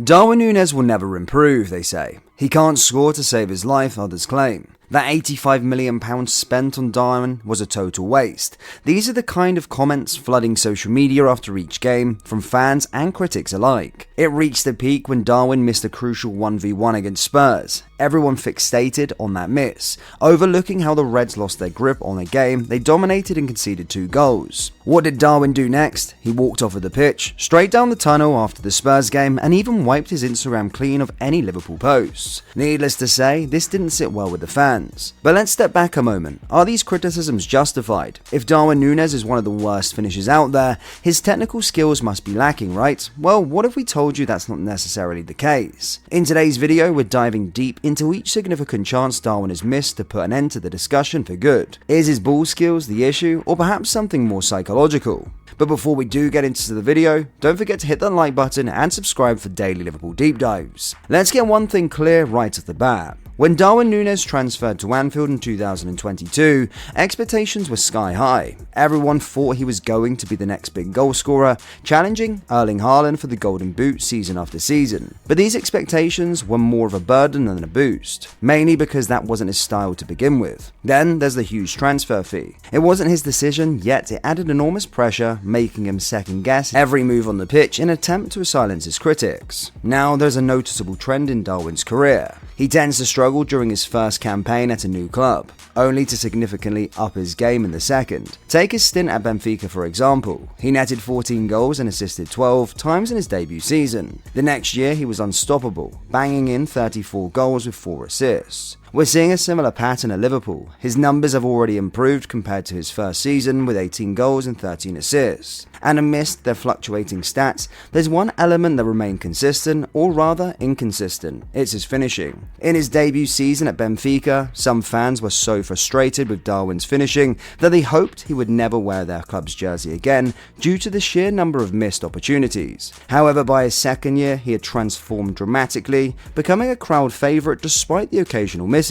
Darwin Nunez will never improve, they say. He can't score to save his life, others claim. That £85 million spent on Darwin was a total waste. These are the kind of comments flooding social media after each game, from fans and critics alike. It reached a peak when Darwin missed a crucial 1v1 against Spurs. Everyone fixated on that miss, overlooking how the Reds lost their grip on the game. They dominated and conceded 2 goals. What did Darwin do next? He walked off of the pitch, straight down the tunnel after the Spurs game, and even wiped his Instagram clean of any Liverpool posts. Needless to say, this didn't sit well with the fans. But let's step back a moment. Are these criticisms justified? If Darwin Nunez is one of the worst finishers out there, his technical skills must be lacking, right? Well, what if we told you that's not necessarily the case? In today's video, we're diving deep into each significant chance Darwin has missed to put an end to the discussion for good. Is his ball skills the issue, or perhaps something more psychological? But before we do get into the video, don't forget to hit that like button and subscribe for daily Liverpool deep dives. Let's get one thing clear right off the bat. When Darwin Nunez transferred to Anfield in 2022, expectations were sky high. Everyone thought he was going to be the next big goal scorer, challenging Erling Haaland for the Golden Boot season after season. But these expectations were more of a burden than a boost, mainly because that wasn't his style to begin with. Then there's the huge transfer fee. It wasn't his decision, yet it added enormous pressure, making him second guess every move on the pitch in an attempt to silence his critics. Now there's a noticeable trend in Darwin's career. He tends to struggle during his first campaign at a new club, only to significantly up his game in the second. Take his stint at Benfica for example. He netted 14 goals and assisted 12 times in his debut season. The next year he was unstoppable, banging in 34 goals with 4 assists. We're seeing a similar pattern at Liverpool. His numbers have already improved compared to his first season with 18 goals and 13 assists. And amidst their fluctuating stats, there's one element that remained consistent, or rather inconsistent. It's his finishing. In his debut season at Benfica, some fans were so frustrated with Darwin's finishing that they hoped he would never wear their club's jersey again due to the sheer number of missed opportunities. However, by his second year, he had transformed dramatically, becoming a crowd favourite despite the occasional misses.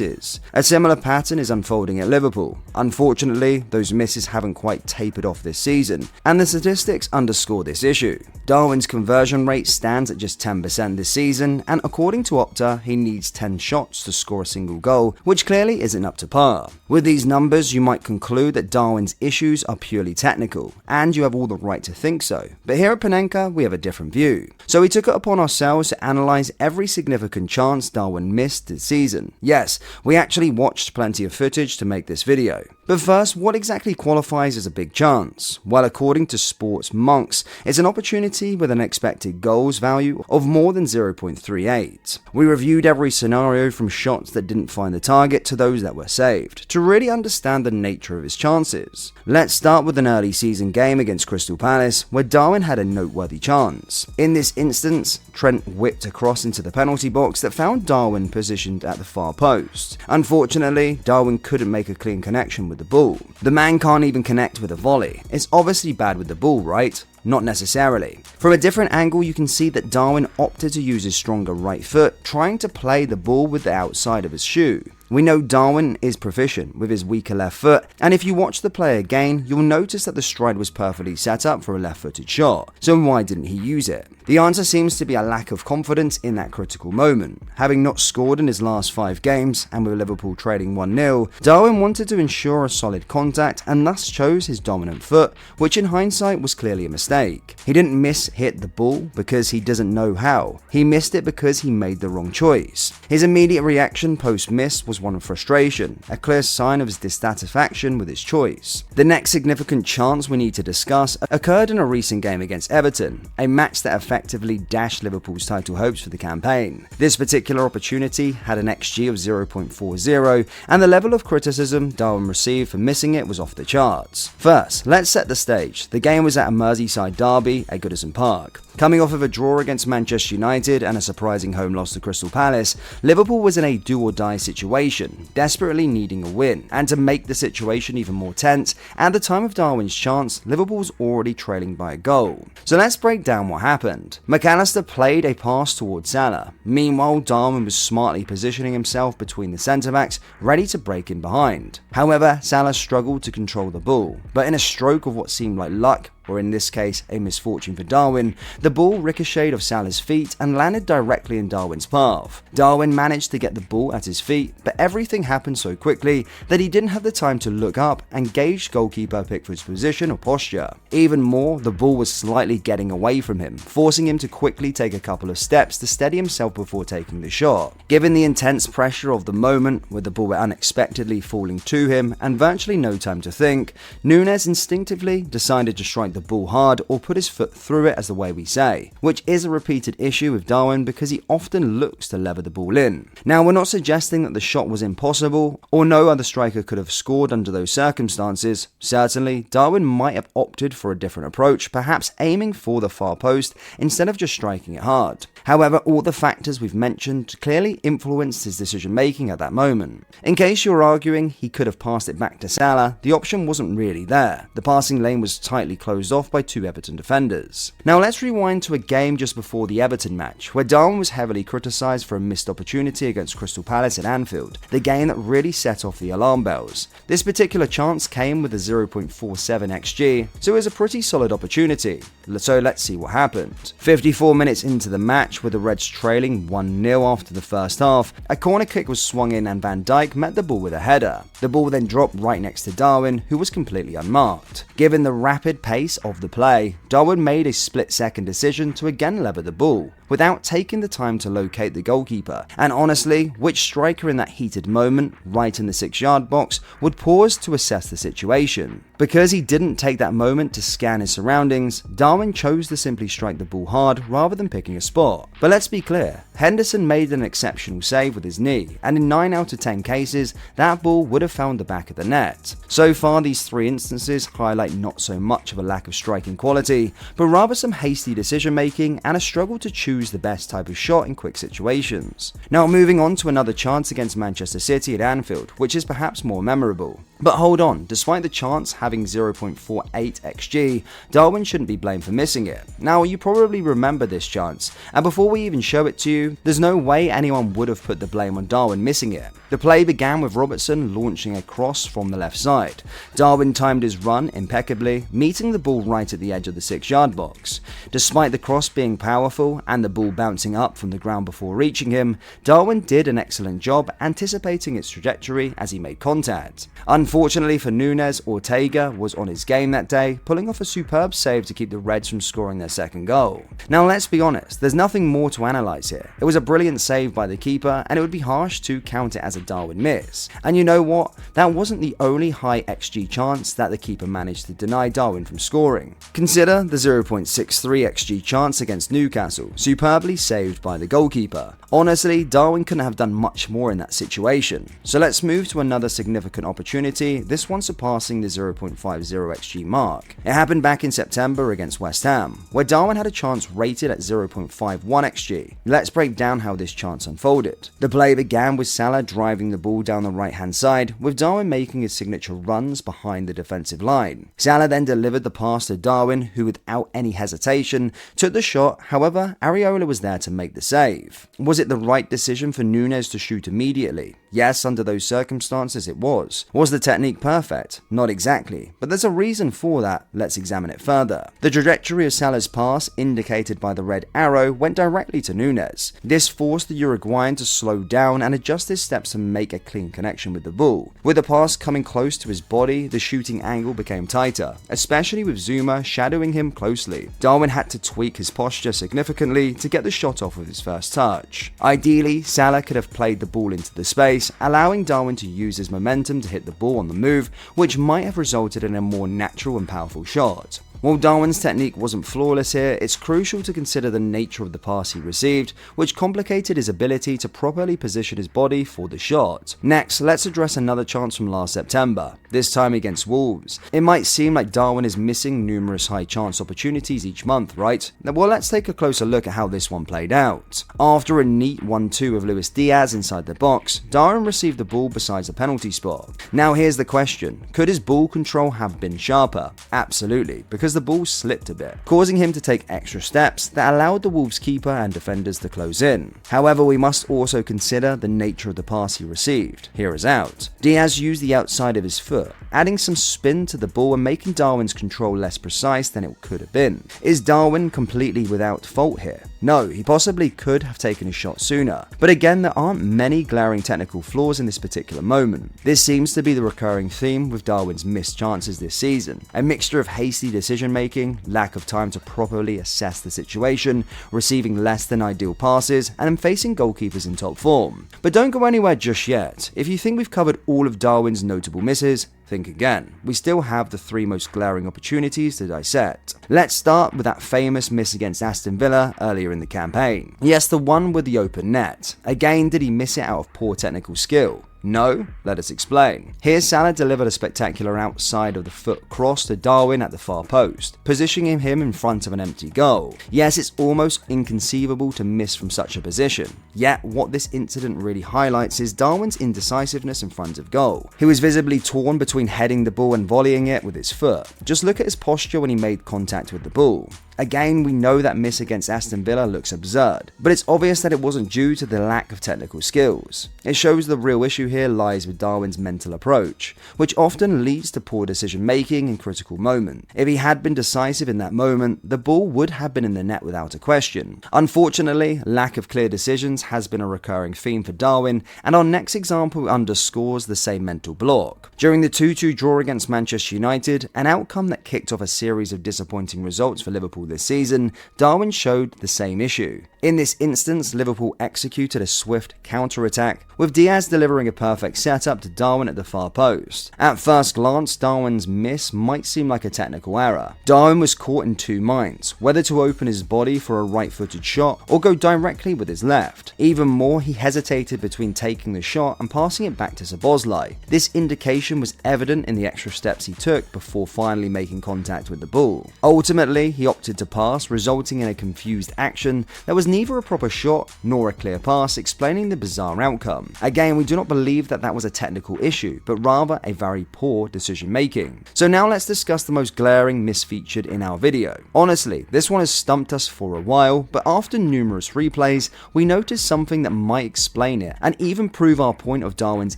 A similar pattern is unfolding at Liverpool. Unfortunately, those misses haven't quite tapered off this season, and the statistics underscore this issue. Darwin's conversion rate stands at just 10% this season, and according to Opta, he needs 10 shots to score a single goal, which clearly isn't up to par. With these numbers, you might conclude that Darwin's issues are purely technical, and you have all the right to think so. But here at Panenka, we have a different view. So we took it upon ourselves to analyse every significant chance Darwin missed this season. Yes, we actually watched plenty of footage to make this video. But first, what exactly qualifies as a big chance? Well, according to Sports Monks, it's an opportunity with an expected goals value of more than 0.38. We reviewed every scenario from shots that didn't find the target to those that were saved, to really understand the nature of his chances. Let's start with an early season game against Crystal Palace, where Darwin had a noteworthy chance. In this instance, Trent whipped a cross into the penalty box that found Darwin positioned at the far post. Unfortunately, Darwin couldn't make a clean connection with the ball. The man can't even connect with a volley. It's obviously bad with the ball, right? Not necessarily. From a different angle, you can see that Darwin opted to use his stronger right foot, trying to play the ball with the outside of his shoe. We know Darwin is proficient with his weaker left foot, and if you watch the play again, you'll notice that the stride was perfectly set up for a left-footed shot. So why didn't he use it? The answer seems to be a lack of confidence in that critical moment. Having not scored in his last 5 games, and with Liverpool trading 1-0, Darwin wanted to ensure a solid contact and thus chose his dominant foot, which in hindsight was clearly a mistake. He didn't hit the ball because he doesn't know how. He missed it because he made the wrong choice. His immediate reaction post-miss was one of frustration, a clear sign of his dissatisfaction with his choice. The next significant chance we need to discuss occurred in a recent game against Everton, a match that effectively dashed Liverpool's title hopes for the campaign. This particular opportunity had an XG of 0.40, and the level of criticism Darwin received for missing it was off the charts. First, let's set the stage. The game was at a Merseyside derby at Goodison Park. Coming off of a draw against Manchester United and a surprising home loss to Crystal Palace, Liverpool was in a do-or-die situation, desperately needing a win. And to make the situation even more tense, at the time of Darwin's chance, Liverpool was already trailing by a goal. So let's break down what happened. McAllister played a pass towards Salah. Meanwhile, Darwin was smartly positioning himself between the centre-backs, ready to break in behind. However, Salah struggled to control the ball, but in a stroke of what seemed like luck, or in this case, a misfortune for Darwin, the ball ricocheted off Salah's feet and landed directly in Darwin's path. Darwin managed to get the ball at his feet, but everything happened so quickly that he didn't have the time to look up and gauge goalkeeper Pickford's position or posture. Even more, the ball was slightly getting away from him, forcing him to quickly take a couple of steps to steady himself before taking the shot. Given the intense pressure of the moment, with the ball unexpectedly falling to him and virtually no time to think, Nunez instinctively decided to strike the ball hard or put his foot through it, as the way we say, which is a repeated issue with Darwin because he often looks to lever the ball in. Now, we're not suggesting that the shot was impossible or no other striker could have scored under those circumstances. Certainly, Darwin might have opted for a different approach, perhaps aiming for the far post instead of just striking it hard. However, all the factors we've mentioned clearly influenced his decision making at that moment. In case you're arguing he could have passed it back to Salah, the option wasn't really there. The passing lane was tightly closed off by two Everton defenders. Now let's rewind to a game just before the Everton match, where Darwin was heavily criticised for a missed opportunity against Crystal Palace at Anfield, the game that really set off the alarm bells. This particular chance came with a 0.47 XG, so it was a pretty solid opportunity. So let's see what happened. 54 minutes into the match, with the Reds trailing 1-0 after the first half, a corner kick was swung in and Van Dijk met the ball with a header. The ball then dropped right next to Darwin, who was completely unmarked. Given the rapid pace of the play, Darwin made a split-second decision to again lever the ball, without taking the time to locate the goalkeeper. And honestly, which striker in that heated moment, right in the 6-yard box, would pause to assess the situation? Because he didn't take that moment to scan his surroundings, Darwin chose to simply strike the ball hard rather than picking a spot. But let's be clear, Henderson made an exceptional save with his knee, and in 9 out of 10 cases, that ball would have found the back of the net. So far, these 3 instances highlight not so much of a lack of striking quality, but rather some hasty decision making and a struggle to choose the best type of shot in quick situations. Now moving on to another chance against Manchester City at Anfield, which is perhaps more memorable. But hold on, despite the chance having 0.48 XG, Darwin shouldn't be blamed for missing it. Now, you probably remember this chance, and before we even show it to you, there's no way anyone would have put the blame on Darwin missing it. The play began with Robertson launching a cross from the left side. Darwin timed his run impeccably, meeting the ball right at the edge of the 6-yard box. Despite the cross being powerful and the ball bouncing up from the ground before reaching him, Darwin did an excellent job anticipating its trajectory as he made contact. Unfortunately for Nunez, Ortega was on his game that day, pulling off a superb save to keep the Reds from scoring their second goal. Now let's be honest, there's nothing more to analyse here. It was a brilliant save by the keeper, and it would be harsh to count it as a Darwin miss. And you know what? That wasn't the only high XG chance that the keeper managed to deny Darwin from scoring. Consider the 0.63 XG chance against Newcastle, superbly saved by the goalkeeper. Honestly, Darwin couldn't have done much more in that situation. So let's move to another significant opportunity, this one surpassing the 0.50 XG mark. It happened back in September against West Ham, where Darwin had a chance rated at 0.51 XG. Let's break down how this chance unfolded. The play began with Salah driving the ball down the right-hand side, with Darwin making his signature runs behind the defensive line. Salah then delivered the pass to Darwin, who without any hesitation took the shot. However, Areola was there to make the save. Was it the right decision for Nunez to shoot immediately? Yes, under those circumstances it was. Was the technique perfect? Not exactly, but there's a reason for that. Let's examine it further. The trajectory of Salah's pass, indicated by the red arrow, went directly to Nunez. This forced the Uruguayan to slow down and adjust his steps to make a clean connection with the ball. With the pass coming close to his body, the shooting angle became tighter, especially with Zuma shadowing him closely. Darwin had to tweak his posture significantly to get the shot off with his first touch. Ideally, Salah could have played the ball into the space, allowing Darwin to use his momentum to hit the ball on the move, which might have resulted in a more natural and powerful shot. While Darwin's technique wasn't flawless here, it's crucial to consider the nature of the pass he received, which complicated his ability to properly position his body for the shot. Next, let's address another chance from last September, this time against Wolves. It might seem like Darwin is missing numerous high chance opportunities each month, right? Well, let's take a closer look at how this one played out. After a neat 1-2 with Luis Diaz inside the box, Darwin received the ball besides the penalty spot. Now here's the question, could his ball control have been sharper? Absolutely, because because the ball slipped a bit, causing him to take extra steps that allowed the Wolves keeper and defenders to close in. However, we must also consider the nature of the pass he received. Here is out. Diaz used the outside of his foot, adding some spin to the ball and making Darwin's control less precise than it could have been. Is Darwin completely without fault here? No, he possibly could have taken a shot sooner, but again, there aren't many glaring technical flaws in this particular moment. This seems to be the recurring theme with Darwin's missed chances this season, a mixture of hasty decision making, lack of time to properly assess the situation, receiving less than ideal passes, and facing goalkeepers in top form. But don't go anywhere just yet. If you think we've covered all of Darwin's notable misses, think again. We still have the 3 most glaring opportunities to dissect. Let's start with that famous miss against Aston Villa earlier in the campaign. Yes, the one with the open net. Again, did he miss it out of poor technical skill? No? Let us explain. Here, Salah delivered a spectacular outside of the foot cross to Darwin at the far post, positioning him in front of an empty goal. Yes, it's almost inconceivable to miss from such a position. Yet, what this incident really highlights is Darwin's indecisiveness in front of goal. He was visibly torn between heading the ball and volleying it with his foot. Just look at his posture when he made contact with the ball. Again, we know that miss against Aston Villa looks absurd, but it's obvious that it wasn't due to the lack of technical skills. It shows the real issue here lies with Darwin's mental approach, which often leads to poor decision making in critical moments. If he had been decisive in that moment, the ball would have been in the net without a question. Unfortunately, lack of clear decisions has been a recurring theme for Darwin, and our next example underscores the same mental block. During the 2-2 draw against Manchester United, an outcome that kicked off a series of disappointing results for Liverpool this season, Darwin showed the same issue. In this instance, Liverpool executed a swift counter-attack, with Diaz delivering a perfect setup to Darwin at the far post. At first glance, Darwin's miss might seem like a technical error. Darwin was caught in 2 minds, whether to open his body for a right-footed shot or go directly with his left. Even more, he hesitated between taking the shot and passing it back to Szoboszlai. This indication was evident in the extra steps he took before finally making contact with the ball. Ultimately, he opted to pass, resulting in a confused action that was neither a proper shot nor a clear pass, explaining the bizarre outcome. Again, we do not believe that was a technical issue, but rather a very poor decision making. So now let's discuss the most glaring miss featured in our video. Honestly, this one has stumped us for a while, but after numerous replays, we noticed something that might explain it and even prove our point of Darwin's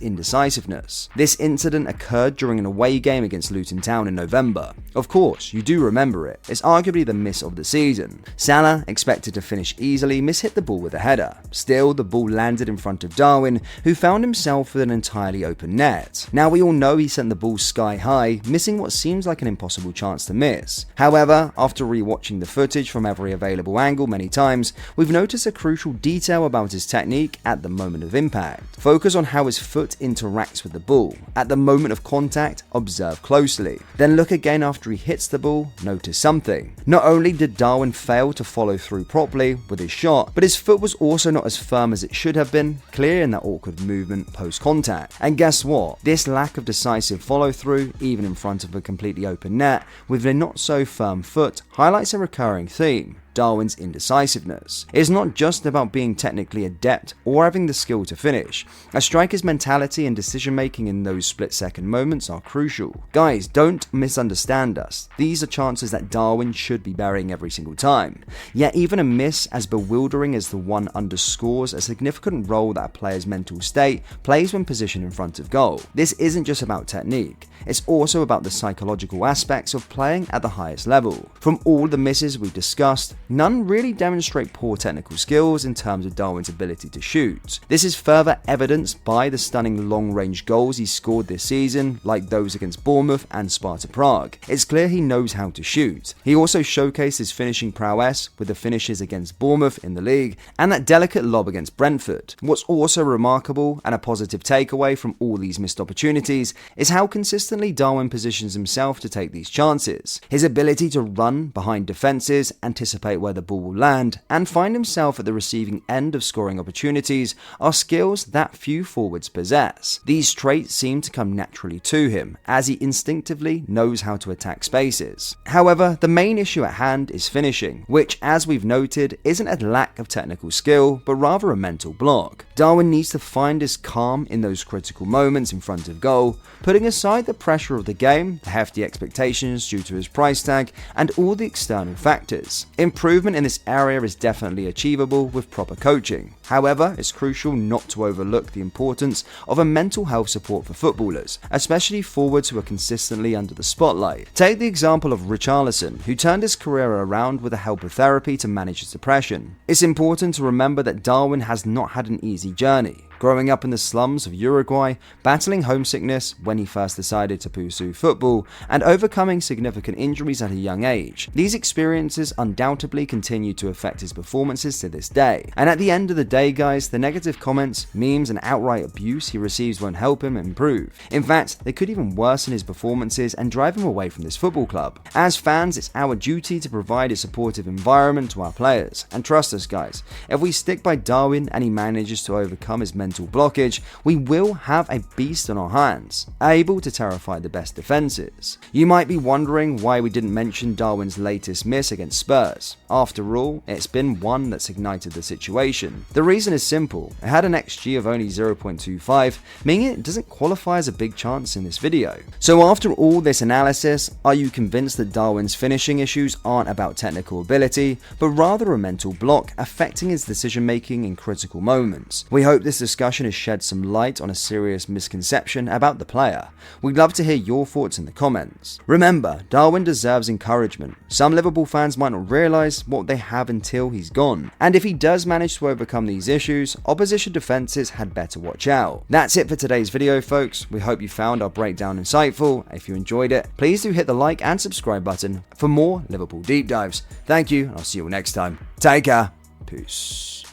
indecisiveness. This incident occurred during an away game against Luton Town in November. Of course, you do remember it. It's arguably the miss of the season. Salah, expected to finish easily, mishit the ball with a header. Still, the ball landed in front of Darwin, who found himself with an entirely open net. Now, we all know he sent the ball sky high, missing what seems like an impossible chance to miss. However, after rewatching the footage from every available angle many times, we've noticed a crucial detail about his technique at the moment of impact. Focus on how his foot interacts with the ball. At the moment of contact, observe closely. Then look again after he hits the ball, notice something. Not only did Darwin fail to follow through properly with his shot, but his foot was also not as firm as it should have been, clearing that awkward movement post-contact. And guess what? This lack of decisive follow-through, even in front of a completely open net, with a not-so-firm foot, highlights a recurring theme: Darwin's indecisiveness. It's not just about being technically adept or having the skill to finish. A striker's mentality and decision making in those split-second moments are crucial. Guys, don't misunderstand us. These are chances that Darwin should be burying every single time. Yet even a miss as bewildering as the one underscores a significant role that a player's mental state plays when positioned in front of goal. This isn't just about technique. It's also about the psychological aspects of playing at the highest level. From all the misses we've discussed, none really demonstrate poor technical skills in terms of Darwin's ability to shoot. This is further evidenced by the stunning long-range goals he scored this season, like those against Bournemouth and Sparta Prague. It's clear he knows how to shoot. He also showcased his finishing prowess with the finishes against Bournemouth in the league and that delicate lob against Brentford. What's also remarkable and a positive takeaway from all these missed opportunities is how consistently Darwin positions himself to take these chances. His ability to run behind defenses, anticipate anticipate where the ball will land, and find himself at the receiving end of scoring opportunities are skills that few forwards possess. These traits seem to come naturally to him, as he instinctively knows how to attack spaces. However, the main issue at hand is finishing, which, as we've noted, isn't a lack of technical skill, but rather a mental block. Darwin needs to find his calm in those critical moments in front of goal, putting aside the pressure of the game, the hefty expectations due to his price tag, and all the external factors. Improvement in this area is definitely achievable with proper coaching. However, it's crucial not to overlook the importance of a mental health support for footballers, especially forwards who are consistently under the spotlight. Take the example of Richarlison, who turned his career around with the help of therapy to manage his depression. It's important to remember that Darwin has not had an easy journey. Growing up in the slums of Uruguay, battling homesickness when he first decided to pursue football, and overcoming significant injuries at a young age. These experiences undoubtedly continue to affect his performances to this day. And at the end of the day, guys, the negative comments, memes, and outright abuse he receives won't help him improve. In fact, they could even worsen his performances and drive him away from this football club. As fans, it's our duty to provide a supportive environment to our players. And trust us, guys, if we stick by Darwin and he manages to overcome his mental blockage, we will have a beast on our hands, able to terrify the best defenses. You might be wondering why we didn't mention Darwin's latest miss against Spurs. After all, it's been one that's ignited the situation. The reason is simple: it had an XG of only 0.25, meaning it doesn't qualify as a big chance in this video. So after all this analysis, are you convinced that Darwin's finishing issues aren't about technical ability, but rather a mental block affecting his decision making in critical moments? We hope this discussion has shed some light on a serious misconception about the player. We'd love to hear your thoughts in the comments. Remember, Darwin deserves encouragement. Some Liverpool fans might not realise what they have until he's gone. And if he does manage to overcome these issues, opposition defences had better watch out. That's it for today's video, folks. We hope you found our breakdown insightful. If you enjoyed it, please do hit the like and subscribe button for more Liverpool deep dives. Thank you, and I'll see you all next time. Take care. Peace.